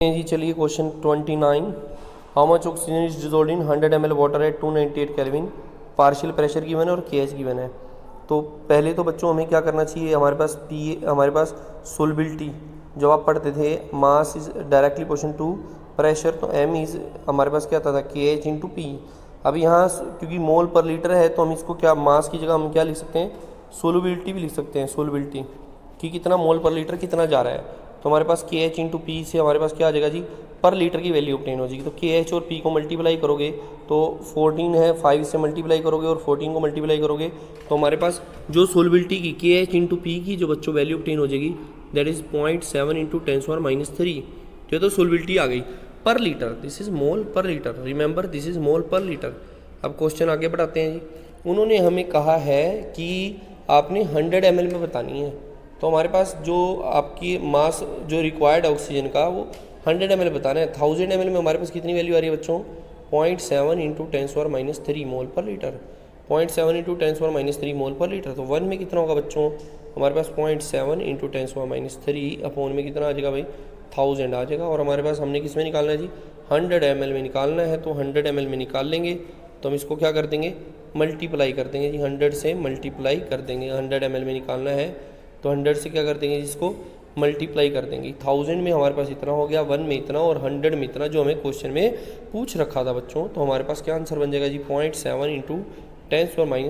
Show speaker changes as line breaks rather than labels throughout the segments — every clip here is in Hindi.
जी चलिए question 29। How much oxygen is dissolved in 100 ml water at 298 kelvin, partial pressure given है और KH गिवन है। तो पहले तो बच्चों हमें क्या करना चाहिए, हमारे पास सोलबिलिटी जब आप पढ़ते थे, mass is directly proportional to pressure, तो M इज हमारे पास क्या आता था KH इंटू P। अब यहाँ क्योंकि मोल पर लीटर है तो हम इसको क्या, मास की जगह हम क्या लिख सकते हैं, सोलबिलिटी भी लिख सकते हैं, सोलबिलिटी कि कितना मोल पर लीटर कितना जा रहा है। तो हमारे पास KH इंटू P से हमारे पास क्या आ जाएगा जी, पर लीटर की वैल्यू ऑब्टेन हो जाएगी। तो KH और P को मल्टीप्लाई करोगे तो 14 है, 5 से मल्टीप्लाई करोगे और 14 को मल्टीप्लाई करोगे तो हमारे पास जो सोलबिलिटी की KH इंटू P की जो बच्चों वैल्यू ऑब्टेन हो जाएगी दैट इज 0.7 इंटू 10⁻³ तो सोलबिलिटी आ गई पर लीटर। दिस इज मोल पर litre, remember this is mole पर लीटर। अब क्वेश्चन आगे बढ़ाते हैं जी। उन्होंने हमें कहा है कि आपने 100 ml में बतानी है, तो हमारे पास जो आपकी मास जो रिक्वायर्ड ऑक्सीजन का वो 100 ml बताना है। 1000 ml में हमारे पास कितनी वैल्यू आ रही है बच्चों, 0.7 इंटू 10⁻³ मोल पर लीटर, 0.7 इंटू 10⁻³ मोल पर लीटर। तो 1 में कितना होगा बच्चों, हमारे पास 0.7 इंटू 10⁻³ अपॉन में कितना आ जाएगा भाई, 1000 आ जाएगा। और हमारे पास हमने किस में निकालना है जी, 100 ml में निकालना है। तो 100 ml में निकाल लेंगे तो हम इसको क्या कर देंगे, मल्टीप्लाई कर देंगे जी, 100 से मल्टीप्लाई कर देंगे। 100 ml में निकालना है तो 100 से क्या कर देंगे, जिसको मल्टीप्लाई कर देंगे। 1000 में हमारे पास इतना हो गया, 1 में इतना और 100 में इतना, जो हमें क्वेश्चन में पूछ रखा था बच्चों। तो हमारे पास क्या आंसर बन जाएगा जी, 0.7 इंटू 10⁻⁴,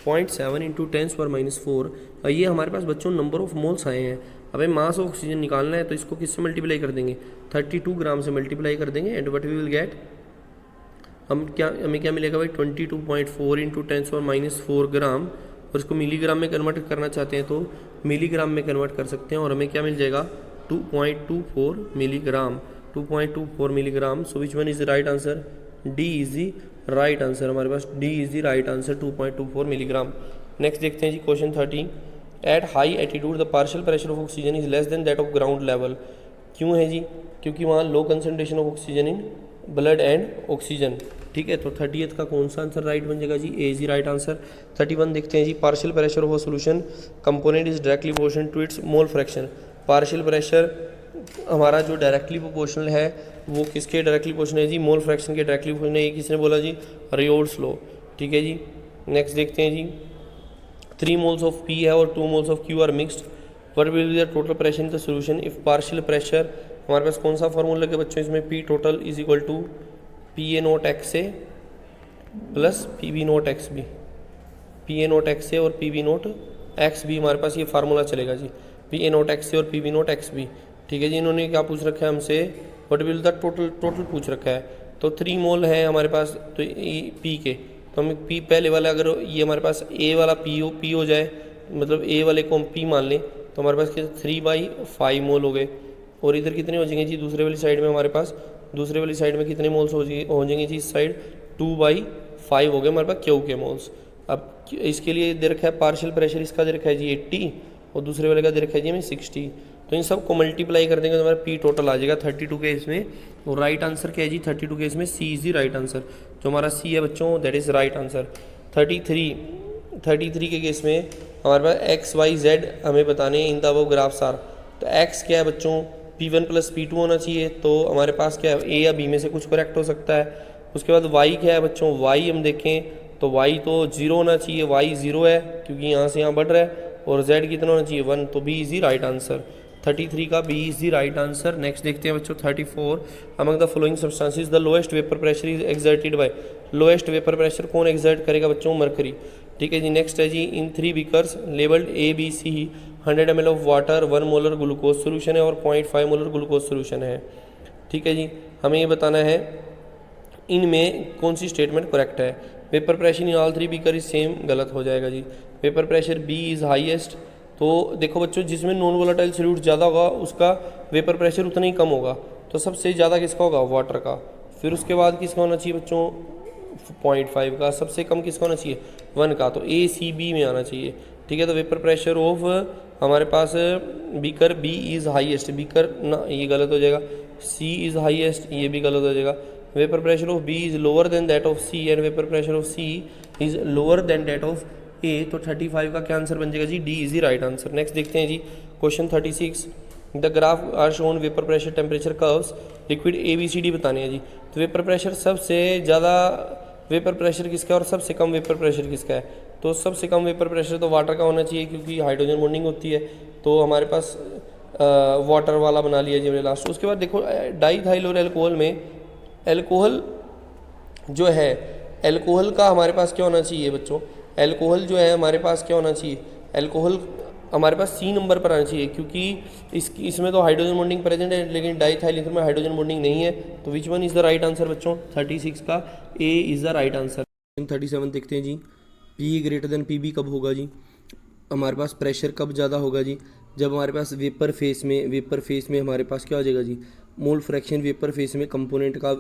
0.7 इंटू 10⁻⁴। ये हमारे पास बच्चों नंबर ऑफ मोल्स आए हैं। अब मास ऑफ ऑक्सीजन निकालना है तो इसको किससे मल्टीप्लाई कर देंगे, 32 ग्राम से मल्टीप्लाई कर देंगे। And what we will get, हमें क्या मिलेगा भाई, 22.4 इंटू 10⁻⁴ ग्राम। और इसको मिलीग्राम में कन्वर्ट करना चाहते हैं तो मिलीग्राम में कन्वर्ट कर सकते हैं और हमें क्या मिल जाएगा, 2.24 milligram, 2.24 milligram. So which one is the right answer, D is the right answer. हमारे पास D is the right answer, 2.24 milligram. Next देखते हैं जी question 30। At high altitude the partial pressure of oxygen is less than that of ground level. क्यों है जी, क्योंकि वहाँ low concentration of oxygen in blood and oxygen. ठीक है, तो 30th का कौन सा आंसर राइट बन जाएगा जी, ए इज राइट आंसर। 31 देखते हैं जी। Partial pressure of a solution component is directly proportional to its mole fraction. Partial pressure हमारा जो डायरेक्टली प्रोपोर्शनल है वो किसके डायरेक्टली प्रोपोर्शनल है जी, मोल फ्रैक्शन के डायरेक्टली प्रोपोर्शनल है। ये किसने बोला जी, रेयोल्ड्स लॉ। ठीक है जी, नेक्स्ट देखते हैं जी। 3 मोल्स ऑफ P है और 2 moles of Q are mixed, what will be the total pressure in the solution if partial pressure. हमारे पास कौन सा फॉर्मूला लगे बच्चों इसमें, P total is equal to PA0XA plus PB0XB, PA0XA और PB0XB। हमारे पास ये फार्मूला चलेगा जी, PA0XA और PB0XB। ठीक है जी, इन्होंने क्या पूछ रखा है हमसे, व्हाट विल द टोटल पूछ रखा है। तो 3 मोल है हमारे पास तो P के, तो हमें P पहले वाला, अगर ये हमारे पास A वाला P हो जाए, मतलब A वाले को हम P मान लें तो हमारे पास 3/5 मोल हो गए। और इधर कितने हो जाएंगे जी, दूसरे वाली साइड में हमारे पास, दूसरे वाली साइड में कितने मोल्स हो जाएंगे जी, इस साइड 2/5 हो गए हमारे पास Q के मोल्स। अब इसके लिए दे रखा है पार्शियल प्रेशर, इसका दे रखा है जी 80 और दूसरे वाले का दे रखा है जी हमें 60। तो इन सब को मल्टीप्लाई कर देंगे तो हमारा P टोटल आ जाएगा 32 के इसमें। और राइट आंसर क्या है जी, 32 के इसमें C is the right answer. जो हमारा C है बच्चों दैट इज राइट आंसर। 33 के केस में हमारे पास X Y Z हमें बताने in the above graphs are. तो X क्या है बच्चों, P1 प्लस P2 होना चाहिए, तो हमारे पास क्या है, A या B में से कुछ करेक्ट हो सकता है। उसके बाद Y क्या है बच्चों, Y हम देखें तो Y तो 0 होना चाहिए, Y 0 है क्योंकि यहाँ से यहाँ बढ़ रहा है। और Z कितना होना चाहिए, 1, तो B is the right answer. 33 का B is the right answer. Next देखते हैं बच्चों 34। Among the following substances the lowest vapour pressure is exerted by. Lowest vapour pressure कौन एक्सर्ट करेगा बच्चों, मरकरी। ठीक है जी, नेक्स्ट है जी। इन 3 beakers labelled A B C 100 ml of water, 1 molar glucose solution है और 0.5 मोलर ग्लूकोज सोल्यूशन है। ठीक है जी, हमें ये बताना है इनमें कौन सी स्टेटमेंट करेक्ट है। Vapour pressure in all 3 beaker is same, गलत हो जाएगा जी। Vapour pressure B is highest. तो देखो बच्चों, जिसमें नॉन वोलेटाइल सॉल्यूट ज़्यादा होगा उसका वेपर प्रेशर उतना ही कम होगा। तो सबसे ज़्यादा किसका होगा, वाटर का। फिर उसके बाद किसका होना चाहिए बच्चों, 0.5 का। सबसे कम किसका होना चाहिए, 1 का। तो ACB में आना चाहिए। ठीक है, तो वेपर प्रेशर ऑफ हमारे पास beaker B is highest, beaker ना, ये गलत हो जाएगा। C इज़ हाईएस्ट, ये भी गलत हो जाएगा। Vapour pressure of B is lower than that of C and vapour pressure of C is lower than that of A। तो 35 का क्या आंसर बन जाएगा जी, D is the right answer. Next देखते हैं जी question 36। The graph are shown vapour pressure temperature curves liquid ABCD बताने हैं जी। तो वेपर प्रेशर सबसे ज़्यादा वेपर प्रेशर किसका है और सबसे कम वेपर प्रेशर किसका है? तो सबसे कम वेपर प्रेशर तो वाटर का होना चाहिए क्योंकि हाइड्रोजन बॉन्डिंग होती है, तो हमारे पास वाटर वाला बना लिया जी हमने लास्ट। उसके बाद देखो डाईथाइल और एल्कोहल में एल्कोहल जो है, एल्कोहल का हमारे पास क्या होना चाहिए बच्चों? एल्कोहल जो है हमारे पास क्या होना चाहिए? एल्कोहल हमारे पास C नंबर पर आना चाहिए क्योंकि इसमें तो हाइड्रोजन बॉन्डिंग प्रेजेंट है लेकिन डाईथाइल ईथर में हाइड्रोजन बॉन्डिंग नहीं है। तो which one is the right answer बच्चों? 36 का A is the right answer. 37 देखते हैं जी। P ग्रेटर देन PB कब होगा जी? हमारे पास प्रेशर कब ज़्यादा होगा जी? जब हमारे पास वेपर फेस में हमारे पास क्या हो जाएगा जी? मोल फ्रैक्शन वेपर फेस में कंपोनेंट का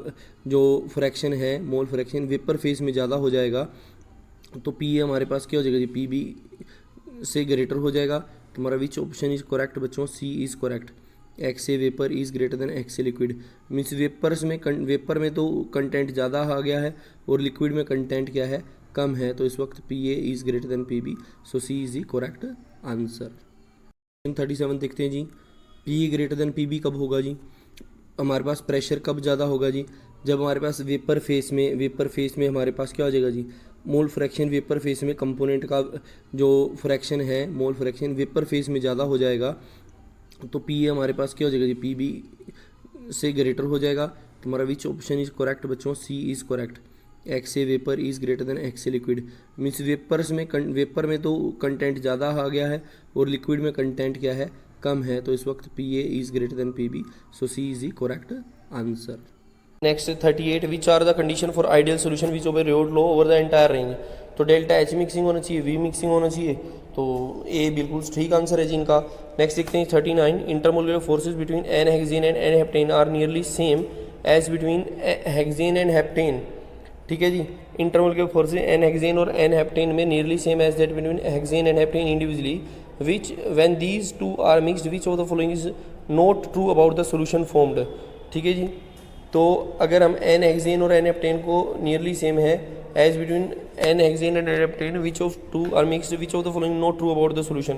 जो फ्रैक्शन है, मोल फ्रैक्शन वेपर फेस में ज़्यादा हो जाएगा, तो P हमारे पास क्या हो जाएगा जी? PB से ग्रेटर हो जाएगा। तुम्हारा विच ऑप्शन इज करेक्ट बच्चों? C is correct. X से vapour is greater then X से लिक्विड। मीन्स वेपर में तो कंटेंट ज़्यादा आ गया है और लिक्विड में कंटेंट क्या है? कम है। तो इस वक्त PA is greater than PB, so C is the correct answer. 37 देखते हैं जी। P ग्रेटर देन PB कब होगा जी? हमारे पास प्रेशर कब ज़्यादा होगा जी? जब हमारे पास वेपर फेस में हमारे पास क्या हो जाएगा जी? मोल फ्रैक्शन वेपर फेस में कंपोनेंट का जो फ्रैक्शन है, मोल फ्रैक्शन वेपर फेस में ज़्यादा हो जाएगा, तो P हमारे पास क्या हो जाएगा जी? PB से ग्रेटर हो जाएगा। तुम्हारा विच ऑप्शन इज करेक्ट बच्चों? C is correct. X से vapour is greater then X से लिक्विड। मीन्स वेपर में तो कंटेंट ज़्यादा आ गया है और लिक्विड में कंटेंट क्या है? कम है। तो इस वक्त PA is greater than PB, so C is the correct answer. Next 38, which are the condition for ideal solution which obey Raoult's law over the entire range? तो डेल्टा H मिक्सिंग होना चाहिए, V मिक्सिंग होना चाहिए, तो A बिल्कुल ठीक आंसर है जी इनका। नेक्स्ट देखते हैं 39, intermolecular forces between n hexane and n heptane are nearly same as between hexane and heptane. ठीक है जी, इंटरमोलिकुलर फोर्सेज एन हेक्सेन और एन हेप्टेन में nearly same as that between hexane and heptane individually, which when these two are mixed which of the following is not true about the solution formed. ठीक है जी, तो अगर हम एन हेक्सेन और एन हेप्टेन को नियरली सेम है as between n hexane and n heptane which of two are mixed which of the following not true about the solution.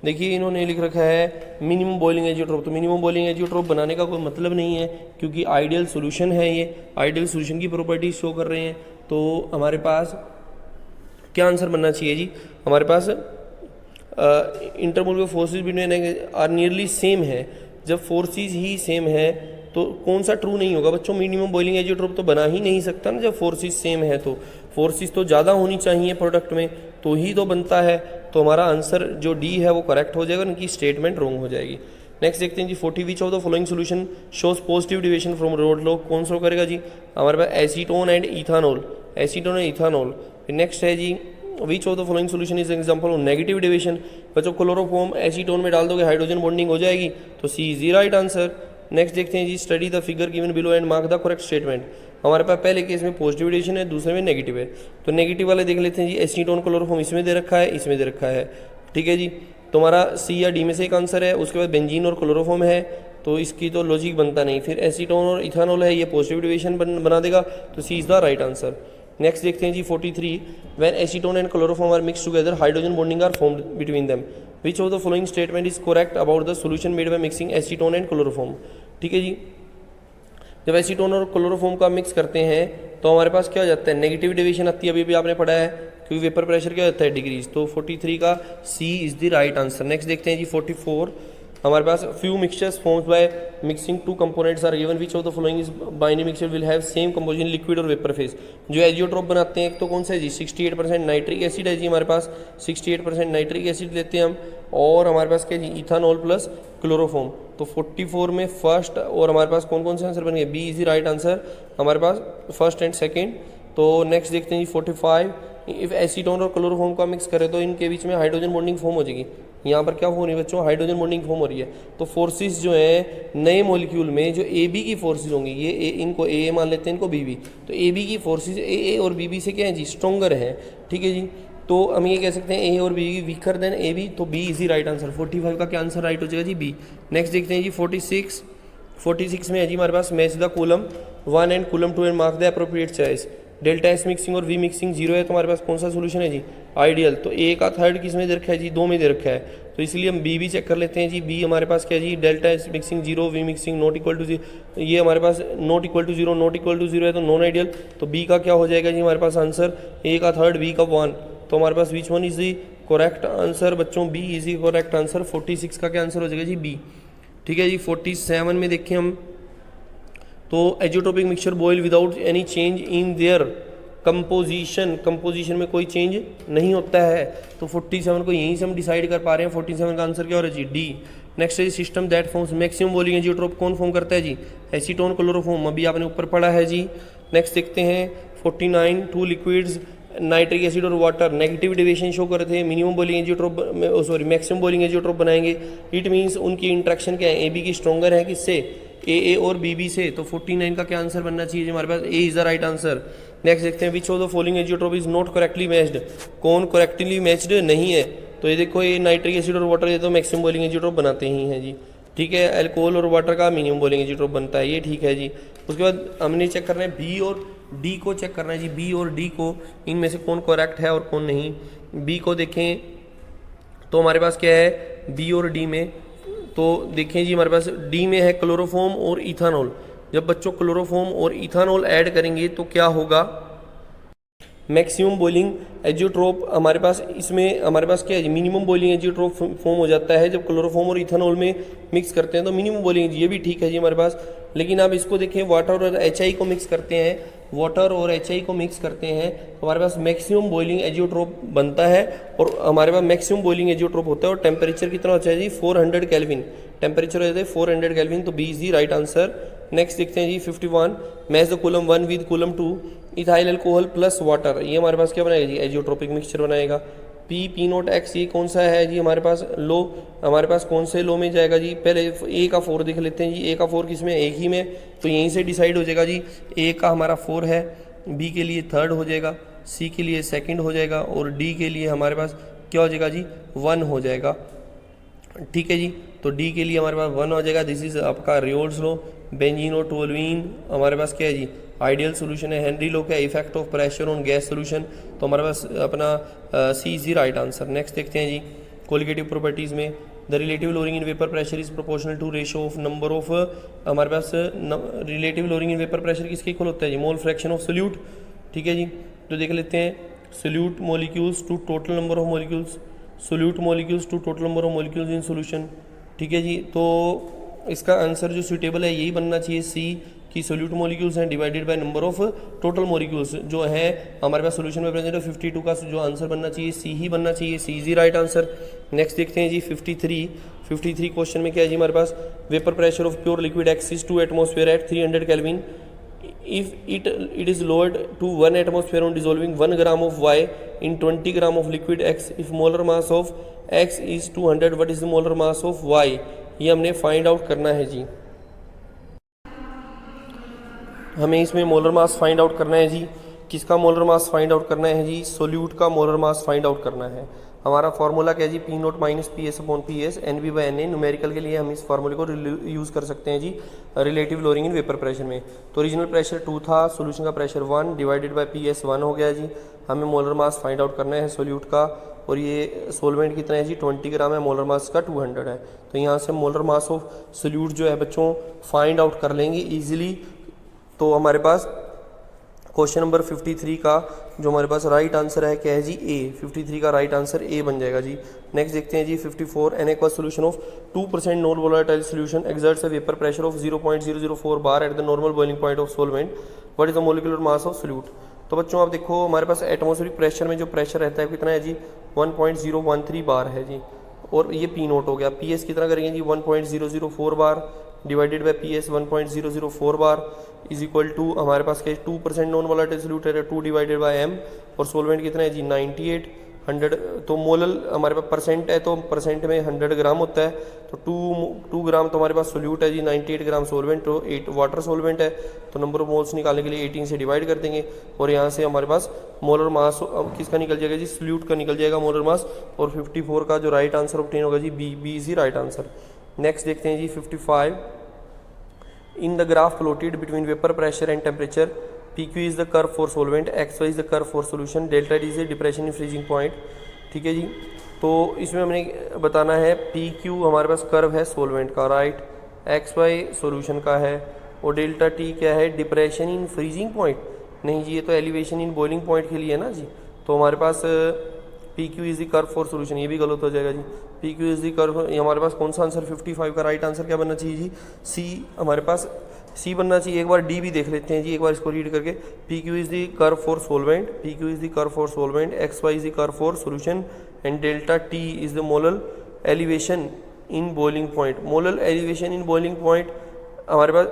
देखिए इन्होंने लिख रखा है मिनिमम बॉइलिंग एजियोट्रोप। तो मिनिमम बॉइलिंग एजियोट्रोप बनाने का कोई मतलब नहीं है क्योंकि आइडियल सोल्यूशन है, ये आइडियल सोल्यूशन की प्रॉपर्टीज शो कर रहे हैं। तो हमारे पास क्या आंसर बनना चाहिए जी? हमारे पास intermolecular forces between are nearly same है। जब फोर्सेज ही सेम है तो कौन सा ट्रू नहीं होगा बच्चों? मिनिमम बॉइलिंग एजियोट्रोप तो बना ही नहीं सकता ना जब फोर्सेज सेम है। तो फोर्सेज तो ज़्यादा होनी चाहिए प्रोडक्ट में तो ही तो बनता है। तो हमारा आंसर जो D है वो करेक्ट हो जाएगा, उनकी स्टेटमेंट रॉन्ग हो जाएगी। नेक्स्ट देखते हैं जी 40, which of the following solution shows positive deviation from Raoult law? कौन सा करेगा जी? हमारे पास acetone and ethanol, acetone and ethanol. Next है जी which of the following solution is example of negative deviation? बच्चों क्लोरोफॉर्म एसीटोन में डाल दोगे हाइड्रोजन बॉन्डिंग हो जाएगी, तो C is the right answer. Next देखते हैं जी study the figure given below and mark the correct statement. हमारे पास पहले केस में पॉजिटिव डिविएशन है, दूसरे में नेगेटिव है। तो नेगेटिव वाले देख लेते हैं जी। एसीटोन क्लोरोफॉर्म इसमें दे रखा है, इसमें दे रखा है। ठीक है जी, तुम्हारा C या D में से एक आंसर है। उसके बाद बेंजीन और क्लोरोफॉर्म है, तो इसकी तो लॉजिक बनता नहीं। फिर एसीटोन और इथानॉल है, ये पॉजिटिव डिविएशन बना देगा, तो C is the right answer. Next देखते हैं जी 43, when acetone and chloroform are mix together hydrogen bonding are formed between them, which of the following statement is correct about the solution made by mixing acetone and chloroform? ठीक है जी, जब एसीटोन और क्लोरोफॉर्म का मिक्स करते हैं तो हमारे पास क्या हो जाता है? नेगेटिव डिविएशन आती है, अभी भी आपने पढ़ा है, क्योंकि वेपर प्रेशर क्या होता है? डिग्रीज। तो 43 का C is the right answer. Next देखते हैं जी 44, हमारे पास few mixtures formed by mixing two components are given, which of the following is binary mixture will have same composition liquid और वेपर फेज? जो एजियोट्रोप बनाते हैं एक तो कौन सा है जी? 68% नाइट्रिक एसिड है जी हमारे पास, 68% नाइट्रिक एसिड लेते हैं हम, और हमारे पास क्या जी? Ethanol plus chloroform. तो 44 में फर्स्ट और हमारे पास कौन कौन से आंसर बन गए? B is the right answer हमारे पास, फर्स्ट एंड सेकेंड। तो नेक्स्ट देखते हैं जी 45, इफ एसीटोन और क्लोरोफॉर्म का मिक्स करें तो इनके बीच में हाइड्रोजन बॉन्डिंग फॉर्म हो जाएगी। यहाँ पर क्या हो रही है बच्चों? हाइड्रोजन बॉन्डिंग फॉर्म हो रही है। तो फोर्सेस जो है नए मॉलिक्यूल में जो AB की फोर्सेज होंगी, ये इनको AA मान लेते हैं, इनको BB, तो AB की फोर्सेज AA और BB से क्या है जी? स्ट्रॉन्गर है। ठीक है जी, तो हम ये कह सकते हैं A और B वीकर देन AB, तो B is the right answer. 45 का क्या आंसर राइट हो जाएगा जी? B। नेक्स्ट देखते हैं जी 46 में है जी हमारे पास match the column 1 and column 2 and mark the appropriate choice. Delta S mixing और वी मिक्सिंग जीरो है तो हमारे पास कौन सा सोल्यूशन है जी, आइडियल। तो ए का थर्ड किस में दे रखा है जी, 2 में दे रखा है, तो इसलिए हम बी भी चेक कर लेते हैं जी। बी हमारे पास क्या है जी, delta S mixing zero, V mixing not equal to zero, ये हमारे पास not equal to zero, not equal to zero है तो नॉन आइडियल। तो बी का क्या हो जाएगा जी हमारे पास आंसर, ए का थर्ड बी का 1, तो हमारे पास which one is the correct answer बच्चों, B is the correct answer. 46 का क्या आंसर हो जाएगा जी, बी। ठीक है जी। 47 में देखें हम तो azeotropic mixture boil without any change in their composition, composition में कोई चेंज नहीं होता है, तो 47 को यहीं से हम डिसाइड कर पा रहे हैं। 47 का आंसर क्या हो रहा है जी, डी। नेक्स्ट है system that forms maximum boiling azeotrope, कौन फॉर्म करता है जी, एसीटोन क्लोरोफॉर्म, अभी आपने ऊपर पढ़ा है जी। नेक्स्ट देखते हैं 49 टू लिक्विड्स नाइट्रिक एसिड और वाटर नेगेटिव डेविएशन शो कर रहे थे, minimum boiling azeotrope sorry maximum boiling azeotrope बनाएंगे। इट मीन्स उनकी इंट्रैक्शन क्या है, ए बी की स्ट्रॉन्गर है किससे, ए और बी से। तो 49 का क्या आंसर बनना चाहिए हमारे पास, A is the right answer. Next देखते हैं which of the following azeotrope is not correctly matched, कौन करेक्टली मैच्ड नहीं है, तो ये देखो ये नाइट्रिक एसिड और वाटर ये तो मैक्सिमम बॉइलिंग एजियोट्रोप बनाते ही हैं जी। ठीक है, अल्कोहल और वाटर का मिनिमम बॉइलिंग एजियोट्रोप बनता है, ये ठीक है जी। उसके बाद हमने चेक करना है बी और डी को चेक करना है जी, बी और डी को इनमें से कौन करेक्ट है और कौन नहीं। बी को देखें तो हमारे पास क्या है, बी और डी में तो देखें जी हमारे पास डी में है क्लोरोफॉर्म और इथानॉल। जब बच्चों क्लोरोफॉर्म और इथानॉल ऐड करेंगे तो क्या होगा, मैक्सिमम बॉइलिंग एजियोट्रोप हमारे पास, इसमें हमारे पास क्या है, मिनिमम बॉइलिंग एजियोट्रोप फॉर्म हो जाता है जब क्लोरोफॉर्म और इथानॉल में मिक्स करते हैं, तो मिनिमम बॉइलिंग, ये भी ठीक है जी हमारे पास। लेकिन आप इसको देखें वाटर और HI को मिक्स करते हैं, वाटर और HI को मिक्स करते हैं तो हमारे पास मैक्सिमम बॉइलिंग एजियोट्रोप बनता है, और हमारे पास मैक्सिमम बॉइलिंग एजियोट्रोप होता है और टेम्परेचर कितना होता है जी, 400 केल्विन, टेम्परेचर होता है 400 केल्विन, तो B is the right answer. Next देखते हैं जी 51, match the column 1 with column 2 ethyl alcohol plus water, ये हमारे पास क्या बनाएगा जी, एजियोट्रोपिक मिक्सचर बनाएगा। पी नोट एक्स ये कौन सा है जी हमारे पास, लो, हमारे पास कौन से लो में जाएगा जी, पहले ए का 4 देख लेते हैं जी, ए का 4 किस में, एक ही में, तो यहीं से डिसाइड हो जाएगा जी, ए का हमारा 4 है, बी के लिए थर्ड हो जाएगा, सी के लिए सेकंड हो जाएगा और डी के लिए हमारे पास क्या हो जाएगा जी, 1 हो जाएगा। ठीक है जी, तो डी के लिए हमारे पास 1 हो जाएगा। दिस इज आपका रियोल्स लो, बेंजीन और टोलवीन हमारे पास क्या है जी, आइडियल सोल्यूशन है। हेनरी लो क्या, effect of pressure on gas solution, तो हमारे पास अपना C is the right answer. Next देखते हैं जी कोलिगेटिव प्रॉपर्टीज़ में, the relative lowering in vapour pressure is proportional to ratio of number of, हमारे पास relative lowering in vapour pressure किसके इक्वल होता है जी, मोल फ्रैक्शन ऑफ सोल्यूट। ठीक है जी, तो देख लेते हैं solute molecules to total number of molecules, solute molecules to total number of molecules in solution. ठीक है जी, तो इसका आंसर जो सूटेबल है यही बनना चाहिए, सी कि सोल्यूट मॉलिक्यूल्स हैं divided by number of total molecules जो है हमारे पास सोल्यूशन में प्रेजेंट है 52 का जो आंसर बनना चाहिए सी ही बनना चाहिए, C is the right answer. Next देखते हैं जी 53 क्वेश्चन में क्या है जी हमारे पास, vapour pressure of pure liquid X is two atmosphere at 300 kelvin, if it is lowered to 1 atmosphere on dissolving 1 gram of Y in 20 gram of liquid X, if molar mass of X is 200, what is the molar mass of Y, ये हमने फाइंड आउट करना है जी। हमें इसमें मोलर मास फाइंड आउट करना है जी, किसका मोलर मास फाइंड आउट करना है जी, सोल्यूट का मोलर मास फाइंड आउट करना है। हमारा फार्मूला क्या है जी, P naught minus P S upon P S N B by N A, numerical के लिए हम इस फार्मूले को यूज़ कर सकते हैं जी relative lowering in vapour pressure में। तो ओरिजिनल प्रेशर 2 था, सोल्यूशन का pressure 1 divided by P S 1 हो गया जी। हमें मोलर मास फाइंड आउट करना है सोल्यूट का, और ये सोलवेंट कितना है जी 20 ग्राम है, मोलर मास का 200 है, तो यहाँ से मोलर मास ऑफ सोल्यूट जो है बच्चों फाइंड आउट कर लेंगे ईजिली। तो हमारे पास क्वेश्चन नंबर 53 का जो हमारे पास राइट आंसर है क्या है जी, ए। 53 का राइट आंसर ए बन जाएगा जी। नेक्स्ट देखते हैं जी 54, N aqua solution of 2% non volatile solution exerts a vapour pressure of 0.004 bar at the normal boiling point of solvent, what is the molecular mass of solute. तो बच्चों आप देखो हमारे पास एटमॉस्फेरिक प्रेशर में जो प्रेशर रहता है कितना है जी, 1.013 बार है जी, और ये पी नोट हो गया। पी एस कितना करेंगे जी 1.004 bar divided by P S 1.004 bar is equal to हमारे पास क्या 2% नॉन वोलेटाइल सोल्यूट है 2 डिवाइडेड बाई एम, और सोलवेंट कितना है जी 98 100, तो मोलल हमारे पास परसेंट है तो परसेंट में 100 ग्राम होता है, तो 2 ग्राम तो हमारे पास सोल्यूट है जी, 98 ग्राम सोलवेंट, तो 8 वाटर सोलवेंट है, तो नंबर ऑफ मोल्स निकालने के लिए 18 से डिवाइड कर देंगे, और यहाँ से हमारे पास मोलर मास किसका निकल जाएगा जी, सोल्यूट का निकल जाएगा मोलर मास, और 54 का जो राइट आंसर ऑब्टेन होगा जी B is the right answer. Next देखते हैं जी 55, in the graph plotted between vapor pressure and temperature P Q is the curve for solvent, X Y is the curve for solution, delta T is the depression in freezing point. ठीक है जी, तो इसमें हमने बताना है पी क्यू हमारे पास कर्व है सोलवेंट का, राइट, एक्स वाई सोल्यूशन का है, और डेल्टा टी क्या है, डिप्रेशन इन फ्रीजिंग पॉइंट, नहीं जी ये तो एलिवेशन इन बॉइलिंग पॉइंट के लिए है ना जी। तो हमारे पास P Q is the curve for solution, ये भी गलत हो जाएगा जी। P Q is the curve, हमारे पास कौन सा आंसर 55 का राइट आंसर क्या बनना चाहिए जी, सी, हमारे पास सी बनना चाहिए। एक बार डी भी देख लेते हैं जी, एक बार इसको रीड करके, P Q is the curve for solvent, P Q is the curve for solvent, X Y is the curve for solution and delta T is the molar elevation in boiling point. Molar elevation in boiling point हमारे पास,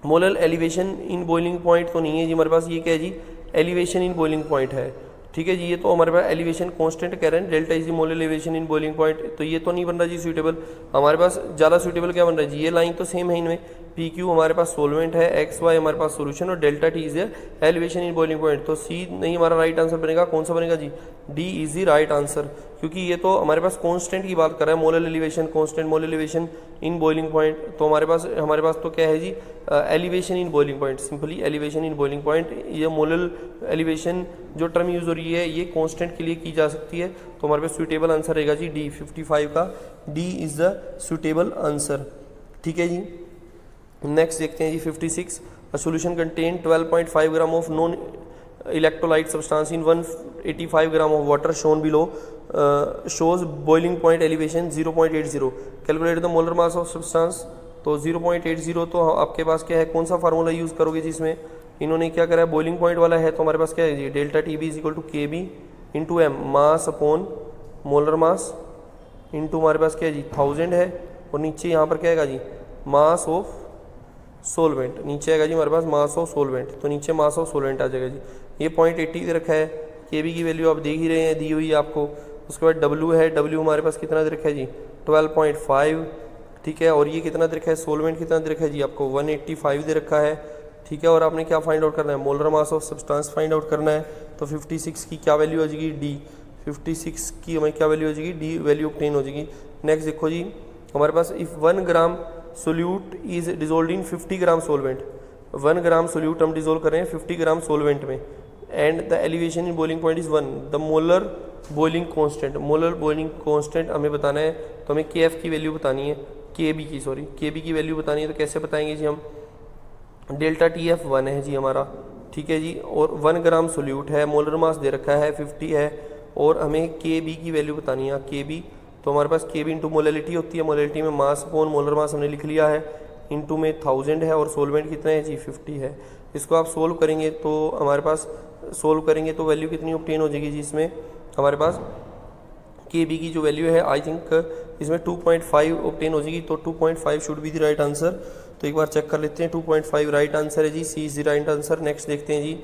molar elevation in boiling point तो नहीं है जी हमारे पास, ये क्या है जी, एलिवेशन इन बॉइलिंग पॉइंट है। ठीक है जी, ये तो हमारे पास एलिवेशन कांस्टेंट कह रहे हैं, delta is the molar elevation in boiling point, तो ये तो नहीं बन रहा जी सूटेबल। हमारे पास ज़्यादा सूटेबल क्या बन रहा है जी, ये लाइन तो सेम है इनमें, पी क्यू हमारे पास सोलवेंट है, एक्स वाई हमारे पास सोल्यूशन और delta T is elevation in boiling point, तो सी नहीं हमारा राइट आंसर बनेगा। कौन सा बनेगा जी, D is the right answer, क्योंकि ये तो हमारे पास कांस्टेंट की बात कर रहा है, molar elevation constant, molar elevation in boiling point, तो हमारे पास तो क्या है जी, elevation in boiling point, simply elevation in boiling point. ये मोलर एलिवेशन जो टर्म यूज हो रही है ये कांस्टेंट के लिए की जा सकती है, तो हमारे पास सूटेबल आंसर रहेगा जी डी, 55 का D is the suitable answer. ठीक है जी, नेक्स्ट देखते हैं जी 56, a solution contain 12.5 gram of non electrolyte substance in 185 gram of water shown below, shows boiling point elevation 0.80, calculate the molar mass of substance. तो 0.80 तो आपके पास क्या है, कौन सा फार्मूला यूज़ करोगे जिसमें इन्होंने क्या करा है, बॉइलिंग पॉइंट वाला है, तो हमारे पास क्या है जी, delta T B is equal to K B into M, mass upon molar mass into हमारे पास क्या है जी 1000 है, और नीचे यहाँ पर क्या आएगा जी, मास ऑफ सोलवेंट, नीचे आएगा जी हमारे पास मास ऑफ सोलवेंट, तो नीचे मास ऑफ सोलवेंट आ जाएगा जी। ये 0.80 दे रखा है, के बी की वैल्यू आप देख ही रहे हैं दी हुई है आपको। उसके बाद डब्ल्यू है, डब्ल्यू हमारे पास कितना दे रखा है जी 12.5, ठीक है, और ये कितना दे रखा है, सोलवेंट कितना दे रखा है जी आपको 185 दे रखा है। ठीक है, और आपने क्या फाइंड आउट करना है, molar mass of substance find out करना है, तो 56 की क्या वैल्यू हो जाएगी, डी, 56 की हमें क्या वैल्यू हो जाएगी, डी वैल्यू ऑब्टेन हो जाएगी। नेक्स्ट देखो जी, हमारे पास if 1 gram solute is dissolve in 50 gram solvent, 1 gram solute हम डिजोल्व कर रहे हैं 50 ग्राम सोलवेंट में, and the elevation in boiling point is 1, the molar boiling constant, molar boiling constant हमें बताना है, तो हमें के एफ की वैल्यू बतानी है, के बी की वैल्यू बतानी है, तो कैसे बताएंगे जी हम, डेल्टा टी एफ 1 है जी हमारा, ठीक है जी, और 1 ग्राम सोल्यूट है, मोलर मास दे रखा है 50 है, और हमें के बी की वैल्यू बतानी है, के बी, तो हमारे पास के बी इंटू मोलैलिटी होती है, मोलैलिटी में मास अपॉन मोलर मास हमने लिख लिया है, इंटू में 1000 है, और सोलवेंट कितना है जी 50 है। इसको आप सोल्व करेंगे तो हमारे पास, सोल्व करेंगे तो वैल्यू कितनी ऑब्टेन हो जाएगी जी, इसमें हमारे पास के बी की जो वैल्यू है आई थिंक इसमें 2.5 ऑब्टेन हो जाएगी, तो 2.5 should be the right answer. तो एक बार चेक कर लेते हैं, 2.5 राइट आंसर है जी, C is the right answer. Next देखते हैं जी,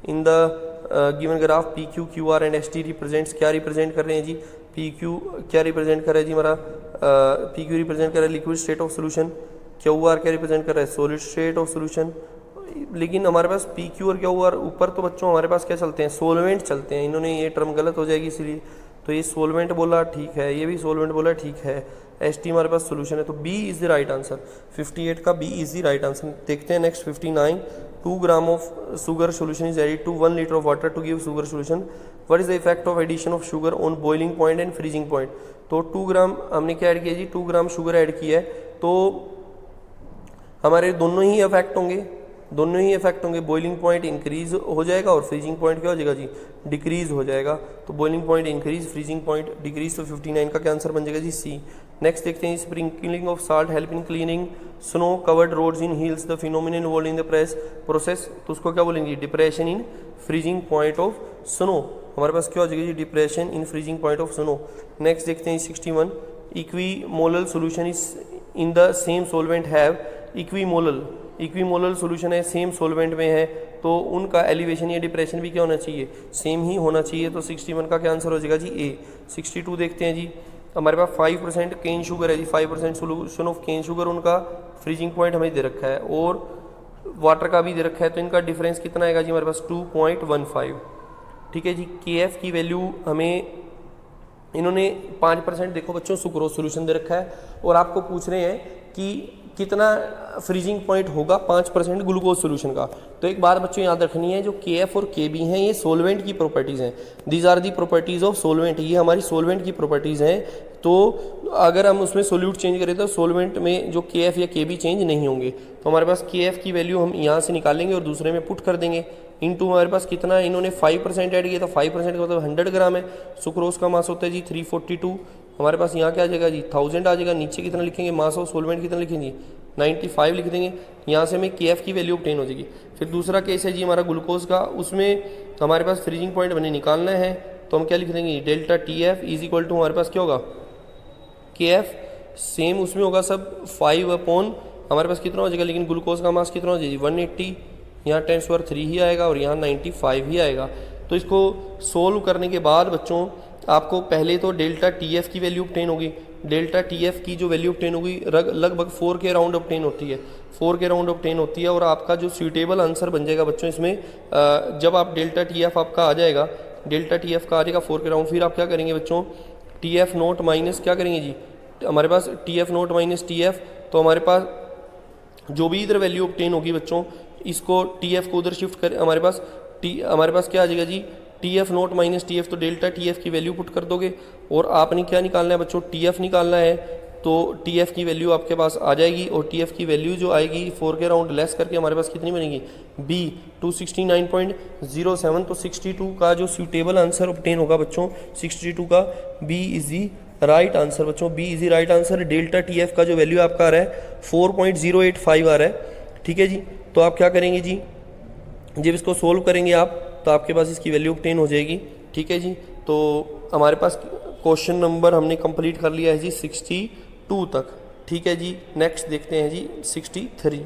in the given graph P Q Q R and S T represents, क्या रिप्रेजेंट कर रहे हैं जी, पी क्यू क्या रिप्रेजेंट कर रहा है जी हमारा, पी क्यू रिप्रेजेंट कर रहा है liquid state of solution, Q R क्या रिप्रेजेंट कर रहा है, सॉलिड स्टेट ऑफ सोल्यूशन। लेकिन हमारे पास पी क्यू और क्यू आर ऊपर तो बच्चों हमारे पास क्या चलते हैं, सोलवेंट चलते हैं, इन्होंने ये टर्म गलत हो जाएगी इसलिए, तो ये सोलवेंट बोला ठीक है, ये भी सोलवेंट बोला ठीक है, एस टी हमारे पास सोल्यूशन है, तो B is the right answer, 58 का B is the right answer. देखते हैं next 59, 2 gram of sugar solution is added to 1 litre of water to give sugar solution, what is the effect of addition of sugar on boiling point and freezing point. तो 2 ग्राम हमने क्या ऐड किया जी, 2 ग्राम शुगर ऐड किया है, तो हमारे दोनों ही इफेक्ट होंगे, दोनों ही इफेक्ट होंगे, बॉइलिंग पॉइंट इंक्रीज हो जाएगा और फ्रीजिंग पॉइंट क्या हो जाएगा जी, डिक्रीज हो जाएगा, तो boiling point increase, freezing point decrease, तो 59 का क्या आंसर बन जाएगा जी, सी। नेक्स्ट देखते हैं, sprinkling of salt help in cleaning snow covered roads in hills, the phenomenon involve in the process, तो उसको क्या बोलेंगे, depression in freezing point of snow, हमारे पास क्या हो जाएगा जी, depression in freezing point of snow. Next देखते हैं 61, equimolal solution is in the same solvent have equimolal solution है, सेम सोलवेंट में है, तो उनका एलिवेशन या डिप्रेशन भी क्या होना चाहिए, सेम ही होना चाहिए, तो 61 का क्या आंसर हो जाएगा जी, ए। 62 देखते हैं जी, हमारे पास 5% केन शुगर है जी, 5% सोल्यूशन ऑफ केन शुगर, उनका फ्रीजिंग पॉइंट हमें दे रखा है और वाटर का भी दे रखा है, तो इनका डिफरेंस कितना आएगा जी हमारे पास 2.15, ठीक है जी। के एफ की वैल्यू हमें इन्होंने 5% देखो बच्चों सुक्रोज सोल्यूशन दे रखा है, और आपको पूछ रहे हैं कि कितना फ्रीजिंग पॉइंट होगा 5% ग्लूकोज सोल्यूशन का। तो एक बात बच्चों याद रखनी है, जो KF और KB हैं ये सोलवेंट की प्रॉपर्टीज़ हैं। These are the properties of solvent, ये हमारी सोलवेंट की प्रॉपर्टीज़ हैं। तो अगर हम उसमें सोल्यूट चेंज करें तो सोलवेंट में जो KF या KB चेंज नहीं होंगे। तो हमारे पास KF की वैल्यू हम यहाँ से निकालेंगे और दूसरे में पुट कर देंगे। इनटू हमारे पास कितना है, इन्होंने 5% ऐड किया, तो 5% का मतलब 100 ग्राम है। सुक्रोज का मास होता है जी 342, हमारे पास यहाँ क्या आ जाएगा जी 1000 आ जाएगा। नीचे कितना लिखेंगे, मास ऑफ सोलवेंट कितना लिखेंगे 95 लिख देंगे। यहाँ से हमें KF की वैल्यू ऑब्टेन हो जाएगी। फिर दूसरा केस है जी हमारा ग्लूकोज का, उसमें हमारे पास फ्रीजिंग पॉइंट बने निकालना है। तो हम क्या लिख देंगे, delta TF is equal to हमारे पास क्या होगा KF, सेम उसमें होगा सब 5 अपॉन हमारे पास कितना हो जाएगा, लेकिन ग्लूकोज का मास कितना हो जाएगी 180, यहाँ 10⁻³ ही आएगा और यहाँ 95 ही आएगा। तो इसको सोल्व करने के बाद बच्चों आपको पहले तो डेल्टा TF की वैल्यू ऑब्टेन होगी। डेल्टा TF की जो वैल्यू ऑब्टेन होगी लगभग 4 के राउंड ऑब्टेन होती है, 4 के राउंड ऑब्टेन होती है। और आपका जो सूटेबल आंसर बन जाएगा बच्चों इसमें, जब आप डेल्टा TF आपका आ जाएगा, डेल्टा TF का आ जाएगा 4 के राउंड, फिर आप क्या करेंगे बच्चों, TF नोट माइनस क्या करेंगे जी, हमारे पास TF नोट माइनस TF, तो हमारे पास जो भी इधर वैल्यू ऑब्टेन होगी बच्चों, इसको TF को उधर शिफ्ट कर, हमारे पास क्या आ जाएगा जी TF नोट माइनस TF, तो डेल्टा TF की वैल्यू पुट कर दोगे। और आपने क्या निकालना है बच्चों, TF निकालना है। तो TF की वैल्यू आपके पास आ जाएगी और TF की वैल्यू जो आएगी 4 के राउंड लेस करके हमारे पास कितनी बनेगी B 269.07। तो 62 का जो सूटेबल आंसर ऑब्टेन होगा बच्चों, 62 का B is the right answer बच्चों, B is the right answer. Delta TF का जो वैल्यू आपका आ रहा है 4.085 आ रहा है, ठीक है जी। तो आप क्या करेंगे जी, जब इसको सोल्व करेंगे आप तो आपके पास इसकी वैल्यू ऑब्टेन हो जाएगी, ठीक है जी। तो हमारे पास क्वेश्चन नंबर हमने कंप्लीट कर लिया है जी 62 तक, ठीक है जी। नेक्स्ट देखते हैं जी 63।